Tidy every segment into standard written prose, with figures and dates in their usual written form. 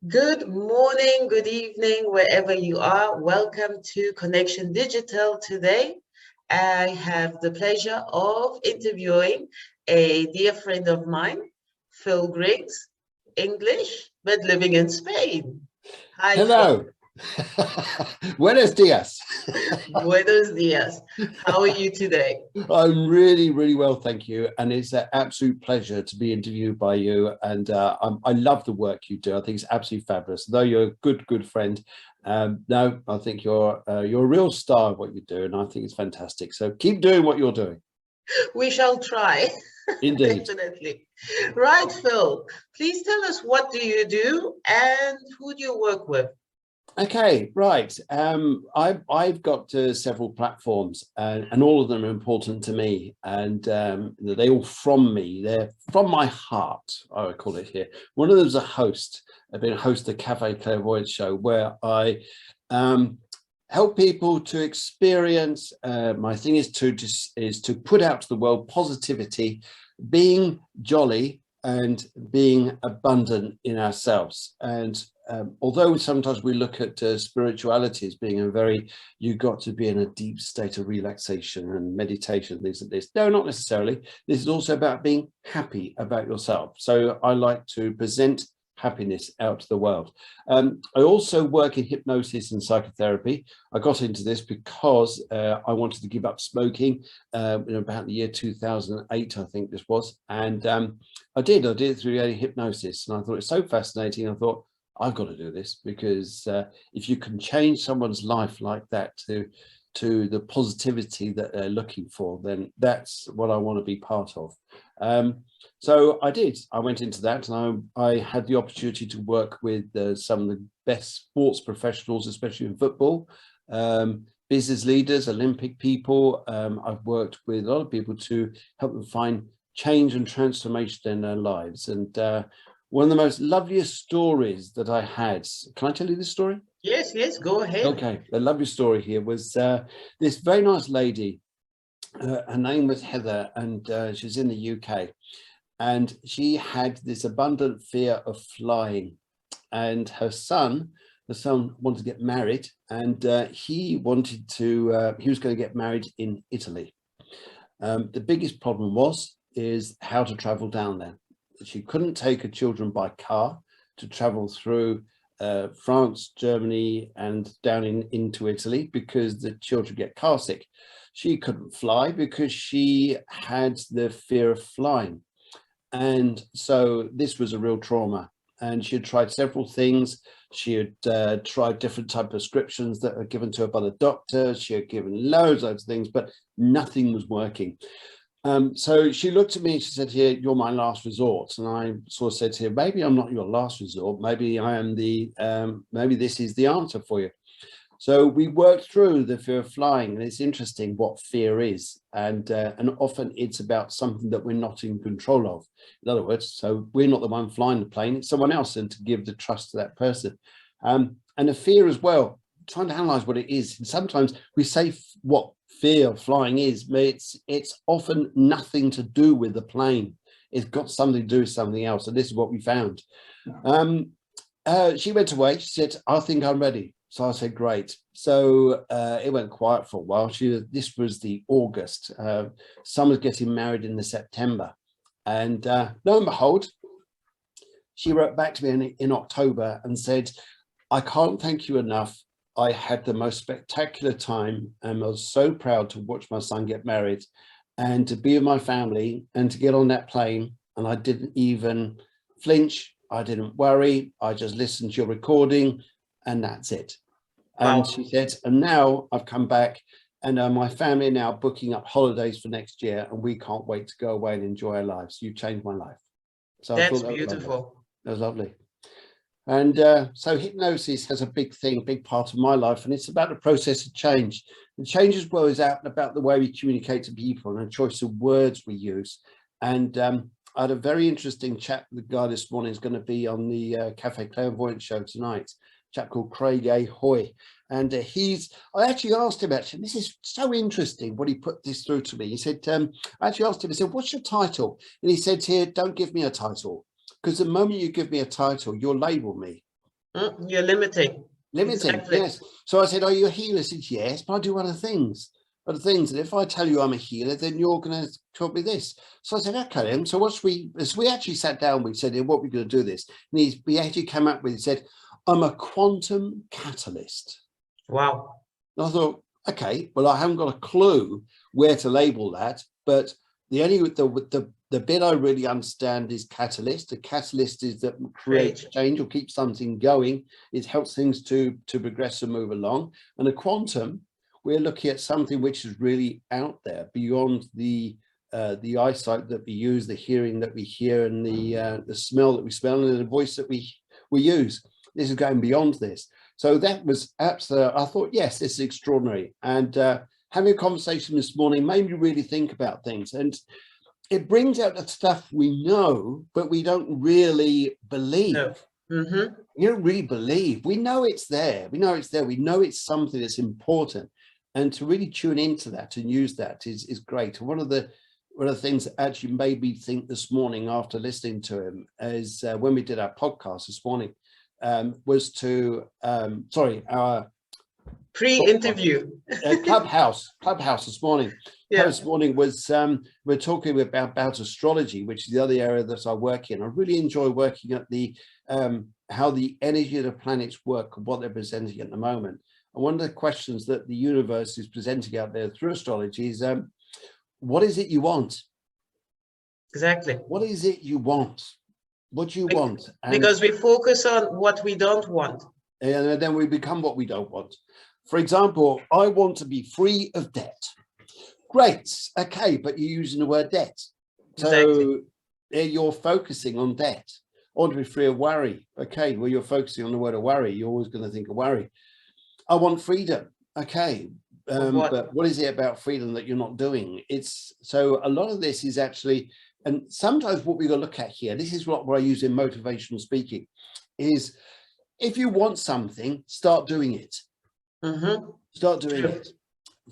Good morning, good evening, wherever you are. Welcome to Connection Digital today. I have the pleasure of interviewing a dear friend of mine, Phil Griggs, English, but living in Spain. Hi, hello. Buenos dias. Buenos dias. How are you today? I'm really, really well, thank you. And it's an absolute pleasure to be interviewed by you. And I love the work you do. I think it's absolutely fabulous. Though you're a good friend, no, I think you're a real star of what you do, and I think it's fantastic. So keep doing what you're doing. We shall try. Indeed. Definitely. Right, Phil, please tell us, what do you do and who do you work with? Okay, right. I've got several platforms, and all of them are important to me, and they all from me. They're from my heart, I would call it here. One of them is a host. I've been a host of the Cafe Clairvoyance show, where I help people to experience. My thing is to put out to the world positivity, being jolly, and being abundant in ourselves. And although sometimes we look at spirituality as being you've got to be in a deep state of relaxation and meditation, things like this. No, not necessarily. This is also about being happy about yourself. So I like to present happiness out to the world. I also work in hypnosis and psychotherapy. I got into this because I wanted to give up smoking in about the year 2008, I think this was. And I did it through hypnosis, and I thought it's so fascinating. I thought, I've got to do this, because if you can change someone's life like that to the positivity that they're looking for, then that's what I want to be part of. So I did. I went into that, and I had the opportunity to work with some of the best sports professionals, especially in football, business leaders, Olympic people. I've worked with a lot of people to help them find change and transformation in their lives. And one of the most loveliest stories that I had, can I tell you this story? Yes, go ahead. Okay, the lovely story here was this very nice lady. Her name was Heather, and she's in the UK. And she had this abundant fear of flying. And her son, the son wanted to get married, and he was going to get married in Italy. The biggest problem is how to travel down there. She couldn't take her children by car to travel through France, Germany, and down into Italy, because the children get car sick. She couldn't fly because she had the fear of flying. And so this was a real trauma. And she had tried several things. She had tried different type of prescriptions that were given to her by the doctor. She had given loads of things, but nothing was working. So she looked at me and she said, "Here, you're my last resort." And I sort of said to her, "Maybe I'm not your last resort. Maybe I am maybe this is the answer for you." So we worked through the fear of flying, and it's interesting what fear is. And often it's about something that we're not in control of. In other words, so we're not the one flying the plane, it's someone else, and to give the trust to that person. And the fear as well, trying to analyze what it is. And sometimes we say what fear of flying is, but it's often nothing to do with the plane. It's got something to do with something else. And this is what we found. She went away. She said, "I think I'm ready." So I said, "Great." So it went quiet for a while. This was the August. Some was getting married in the September. And lo and behold, she wrote back to me in October and said, "I can't thank you enough. I had the most spectacular time, and I was so proud to watch my son get married and to be with my family and to get on that plane. And I didn't even flinch. I didn't worry. I just listened to your recording, and that's it." Wow. And she said, "And now I've come back, and my family are now booking up holidays for next year, and we can't wait to go away and enjoy our lives. You changed my life." So That's I thought that was beautiful. lovely. That was lovely. And so hypnosis has a big part of my life, and it's about the process of change. And change as well is out and about the way we communicate to people and the choice of words we use. And I had a very interesting chat with the guy this morning. Is going to be on the Cafe Clairvoyance show tonight, a chap called Craig A. Hoy. And I actually asked him, actually, this is so interesting when he put this through to me. He said, I actually asked him, I said, what's your title? And he said, here, don't give me a title. Because the moment you give me a title, you'll label me. You're limiting. Limiting, exactly. Yes. So I said, are you a healer? He said, yes, but I do other things. And if I tell you I'm a healer, then you're going to tell me this. So I said, okay, then. So as we actually sat down, we said, what we're going to do this. And we actually came up with, he said, I'm a quantum catalyst. Wow. And I thought, okay, well, I haven't got a clue where to label that, but the bit I really understand is catalyst. A catalyst is that creates change or keeps something going. It helps things to progress and move along. And a quantum, we're looking at something which is really out there beyond the eyesight that we use, the hearing that we hear, and the smell that we smell, and the voice that we use. This is going beyond this. So that was absolutely, I thought, yes, this is extraordinary. And having a conversation this morning made me really think about things. And it brings out the stuff we know, but we don't really believe. No. Mm-hmm. You don't really believe. We know it's there. We know it's there. We know it's something that's important. And to really tune into that and use that is great. And one of the things that actually made me think this morning after listening to him is when we did our podcast this morning, was to our pre-interview clubhouse this morning. Yeah. This morning was we're talking about astrology, which is the other area that I work in. I really enjoy working at the how the energy of the planets work and what they're presenting at the moment. And one of the questions that the universe is presenting out there through astrology is what is it you want? Exactly. What is it you want? What do you want? Because we focus on what we don't want. And then we become what we don't want. For example, I want to be free of debt. Great. Okay, but you're using the word debt. So you're focusing on debt. I want to be free of worry. Okay, well, you're focusing on the word of worry. You're always going to think of worry. I want freedom. Okay, but what is it about freedom that you're not doing? So a lot of this is actually, and sometimes what we've got to look at here, this is what I use in motivational speaking, is if you want something, start doing it. Mm-hmm. Start doing it.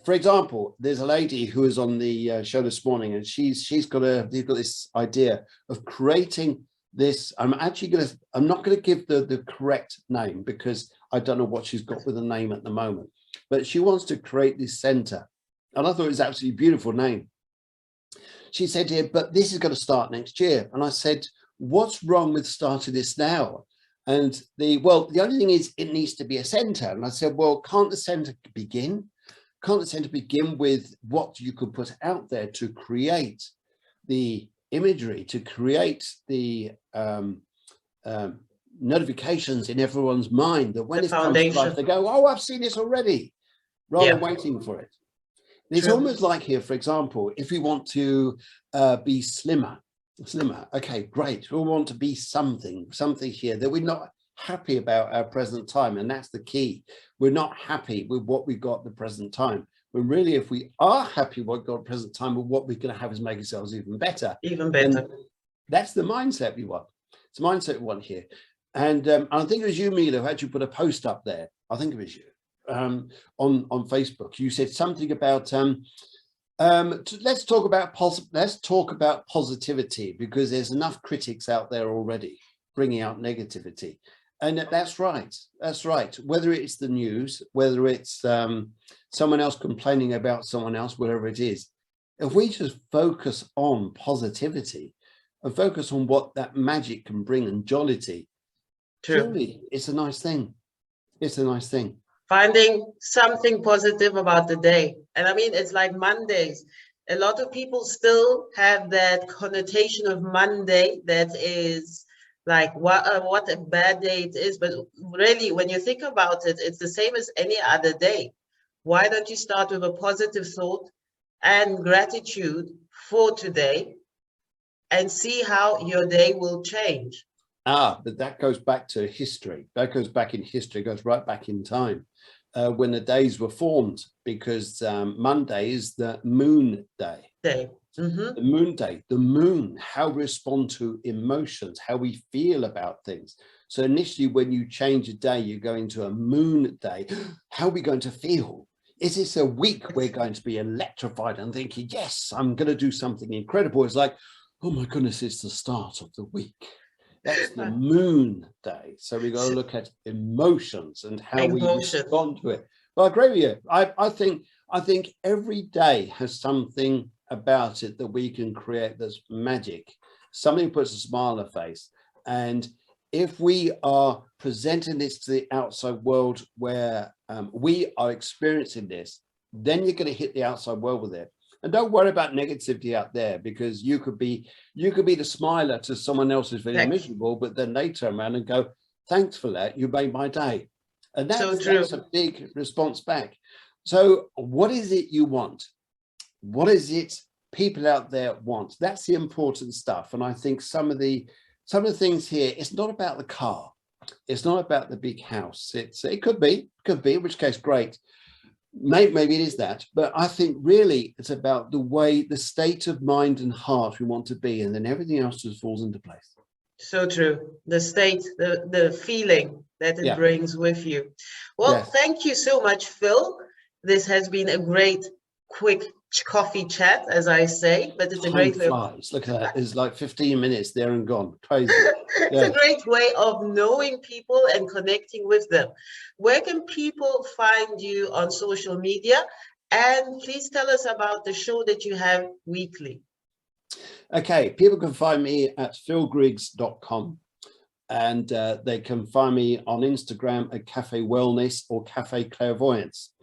For example, there's a lady who was on the show this morning, and she's got this idea of creating this. I'm not going to give the correct name because I don't know what she's got with the name at the moment, but she wants to create this center. And I thought it was absolutely beautiful name. She said, yeah, but this is going to start next year. And I said, what's wrong with starting this now? And the only thing is it needs to be a center. And I said, well, can't the center begin? Can't the center begin with what you could put out there to create the imagery, to create the notifications in everyone's mind that when it comes to life, they go, oh, I've seen this already, rather than waiting for it. It's almost like here, for example, if we want to be slimmer, okay, great. We want to be something here that we're not happy about our present time. And that's the key. We're not happy with what we've got at the present time. But really, if we are happy with what we've got at the present time, well, what we're going to have is make ourselves even better. Even better. And that's the mindset we want. It's the mindset we want here. And I think it was you, Mila, who actually put a post up there. I think it was you on Facebook. You said something about let's talk about positivity, because there's enough critics out there already bringing out negativity. And that's right. That's right. Whether it's the news, whether it's someone else complaining about someone else, whatever it is, if we just focus on positivity and focus on what that magic can bring and jollity, truly, it's a nice thing. It's a nice thing. Finding something positive about the day. And I mean, it's like Mondays. A lot of people still have that connotation of Monday that is like what a bad day it is. But really, when you think about it, it's the same as any other day. Why don't you start with a positive thought and gratitude for today and see how your day will change? But that goes back to history. That goes back in history, goes right back in time when the days were formed, because Monday is the moon day. Mm-hmm. The moon day, the moon, how we respond to emotions, how we feel about things. So initially, when you change a day, you go into a moon day. How are we going to feel? Is this a week we're going to be electrified and thinking, yes, I'm going to do something incredible? It's like, oh my goodness, it's the start of the week. That's the moon day. So we got to look at emotions and how we respond to it. Well, I agree with you. I think every day has something about it that we can create that's magic. Something puts a smile on the face. And if we are presenting this to the outside world where we are experiencing this, then you're going to hit the outside world with it. And don't worry about negativity out there, because you could be the smiler to someone else who's feeling miserable, but then they turn around and go, thanks for that, you made my day. And that's a big response back. So what is it you want? What is it people out there want? That's the important stuff. And I think some of the things here, it's not about the car. It's not about the big house. It could be, in which case, great. Maybe it is that, but I think really it's about the state of mind and heart we want to be, and then everything else just falls into place. So true. The state, the feeling that it brings with you. Well, thank you so much, Phil. This has been a great, quick coffee chat, as I say, but it's a great way. Look at that. It's like 15 minutes there and gone. Crazy. It's a great way of knowing people and connecting with them. Where can people find you on social media? And please tell us about the show that you have weekly. Okay, people can find me at philgriggs.com, and they can find me on Instagram at Cafe Wellness or Cafe Clairvoyance.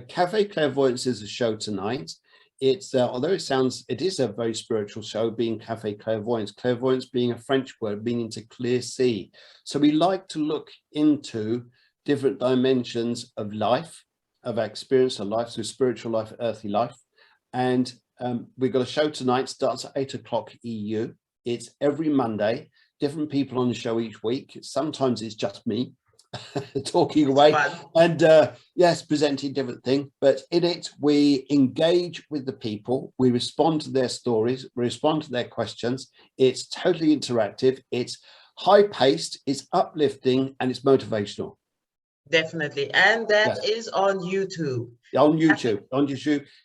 Cafe Clairvoyance is a show tonight. It's although it is a very spiritual show, being Cafe Clairvoyance, clairvoyance being a French word meaning to clear see. So we like to look into different dimensions of life, of our experience of life, so spiritual life, earthly life. And we've got a show tonight, starts at 8 o'clock EU. It's every Monday, different people on the show each week. Sometimes it's just me talking away and presenting different things, but in it we engage with the people, we respond to their stories, we respond to their questions. It's totally interactive, it's high-paced, it's uplifting, and it's motivational. Definitely. And that is on YouTube. On YouTube.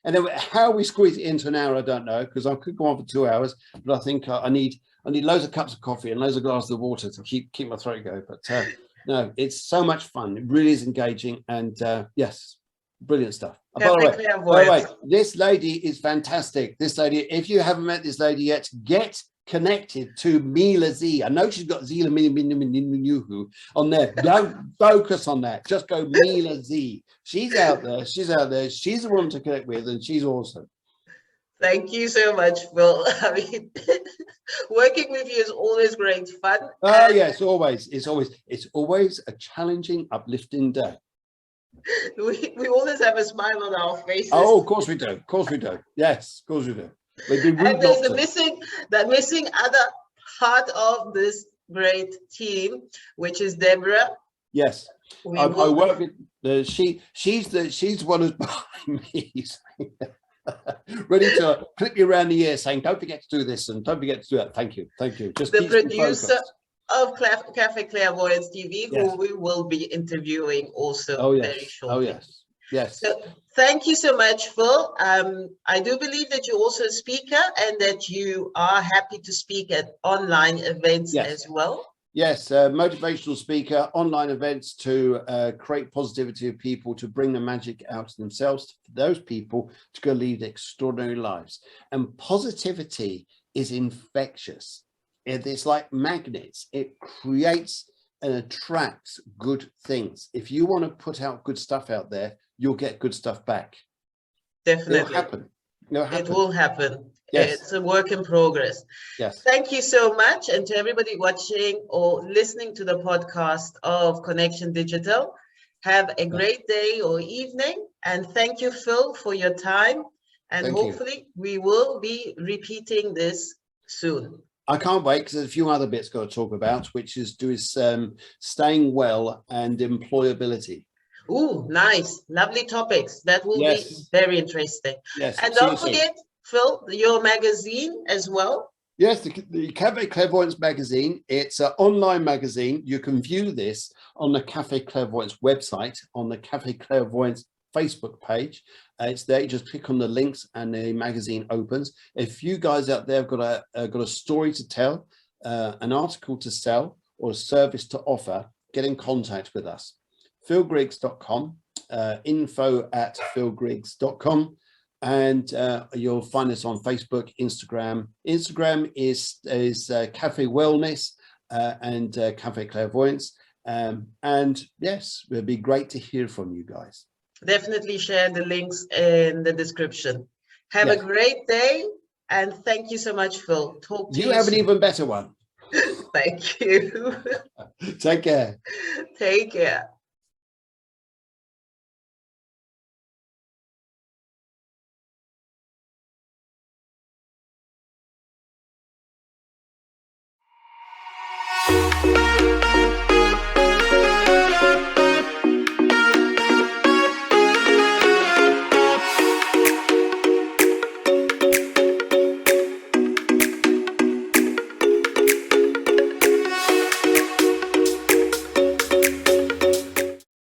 And then how we squeeze it into an hour, I don't know, because I could go on for 2 hours, but I think I need loads of cups of coffee and loads of glasses of water to keep my throat going. But no, it's so much fun. It really is engaging, and yes, brilliant stuff. By the way, this lady is fantastic. This lady, if you haven't met this lady yet, get connected to Mila Z. I know she's got Zila on there. Don't focus on that. Just go Mila Z. She's out there. She's the one to connect with, and she's awesome. Thank you so much, Phil. I mean, working with you is always great fun. Oh yeah, it's always a challenging, uplifting day. We always have a smile on our faces. Oh, of course we do. Of course we do. Yes, of course we do. And there's the missing other part of this great team, which is Deborah. Yes, I work with. She's one who's behind me. Ready to clip you around the ear saying, don't forget to do this and don't forget to do that. Thank you. Just the producer of Cafe Clairvoyance TV, who we will be interviewing also very shortly. Yes. So thank you so much, Phil. I do believe that you're also a speaker and that you are happy to speak at online events as well. Yes, motivational speaker, online events to create positivity of people, to bring the magic out of themselves, for those people to go lead extraordinary lives. And positivity is infectious. It's like magnets. It creates and attracts good things. If you want to put out good stuff out there, you'll get good stuff back. Definitely. It'll happen. It will happen. Yes. It's a work in progress. Yes. Thank you so much. And to everybody watching or listening to the podcast of Connection Digital, have a great day or evening. And thank you, Phil, for your time. And hopefully we will be repeating this soon. I can't wait because there's a few other bits got to talk about, which is staying well and employability. Ooh, nice. Lovely topics. That will be Yes. very interesting. Yes. And See you don't soon. forget, Phil, your magazine as well. Yes, the Cafe Clairvoyance magazine. It's an online magazine. You can view this on the Cafe Clairvoyance website, on the Cafe Clairvoyance Facebook page. It's there. You just click on the links and the magazine opens. If you guys out there have got a story to tell, an article to sell, or a service to offer, get in contact with us. philgriggs.com, info@philgriggs.com. And you'll find us on Facebook, Instagram. Instagram is Cafe Wellness and Cafe Clairvoyance. And yes, it'd be great to hear from you guys. Definitely share the links in the description. Have a great day, and thank you so much, Phil. Talk to you. You have soon. an even better one. Thank you. Take care. Take care.